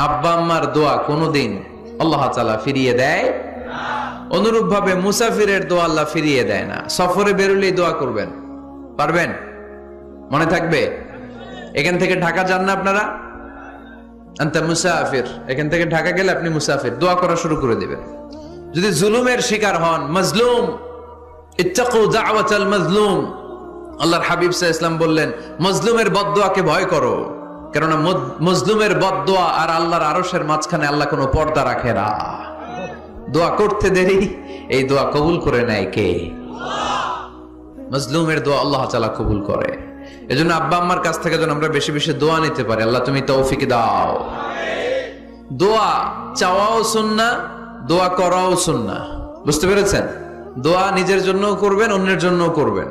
আব্বা আম্মার দোয়া কোনোদিন আল্লাহ তাআলা ফিরিয়ে দেয়? অনুরূপ ভাবে মুসাফিরের দোয়া আল্লাহ ফিরিয়ে দেয় না। সফরে বেরোলেই দোয়া করবেন, পারবেন? মনে থাকবে? এখান থেকে ঢাকা যান না আপনারা? আনতা মুসাফির, এখান থেকে ঢাকা গেলে আপনি মুসাফির, দোয়া করা শুরু করে দিবেন। যদি জুলুমের শিকার হন, মাজলুম, ইত্তাকু দাওয়াতাল মাজলুম, আল্লাহর হাবিব সাল্লাল্লাহু আলাইহি ওয়াসাল্লাম বললেন মজলুমের বদদোয়াকে ভয় করো, কেননা মজলুমের বদদোয়া আর আল্লাহর আরশের মাঝখানে আল্লাহ কোনো পর্দা রাখে না। দোয়া করতে দেরি, এই দোয়া কবুল করে নেয় কে? মজলুমের দোয়া আল্লাহ তাআলা কবুল করে। এজন্য আব্বা আম্মার কাছ থেকে যেন আমরা বেশি বেশি দোয়া নিতে পারি। আল্লাহ তুমি তৌফিক দাও। দোয়া চাওয়াও সুন্নাহ, দোয়া করাও সুন্নাহ। বুঝতে পেরেছেন? দোয়া নিজের জন্যও করবেন, অন্যের জন্যও করবেন।